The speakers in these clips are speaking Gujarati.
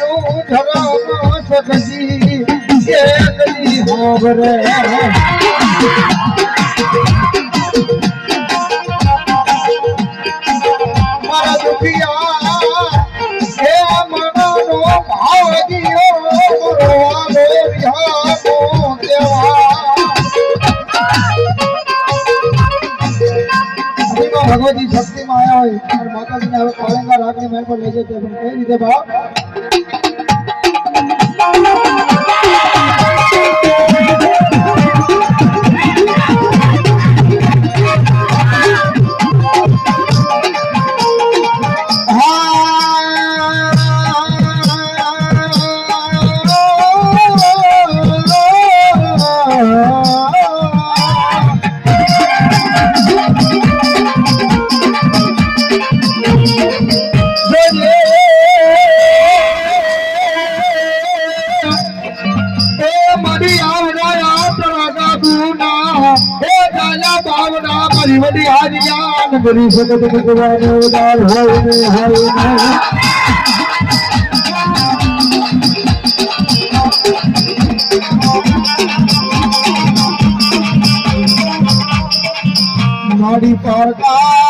મારું ધર્મ સખી કે કદી હોવરે મારા દુખિયા હે મનનો ભાવ દિયો રોવાનો રિહાનો દેવા ભગવતી શક્તિમાં આવ્યા હોય અને માતાજીને હવે કાળંગા રાગની મહેલ પર લઈ જશે પણ કઈ રીતે ભાવ વડી હારિયાન ગરી સગત ભગવાન ઉદાર હોય ને માડી પારકા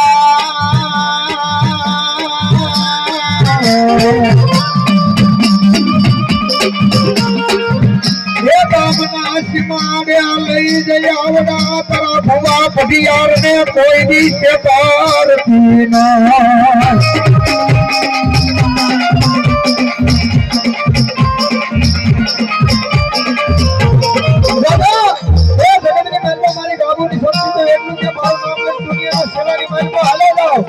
લઈ જઈ આવડા તારા ભવા પઢિયાર ને કોઈ દી કે પારતી ના દાદા એ જગતની મહેલમાં મારી બાબુની શક્તિ તો એટલું કે મારું નામ દુનિયાના સેવાની મહેલમાં હાલે જાઓ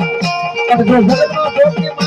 અને જો જગતના ભોગની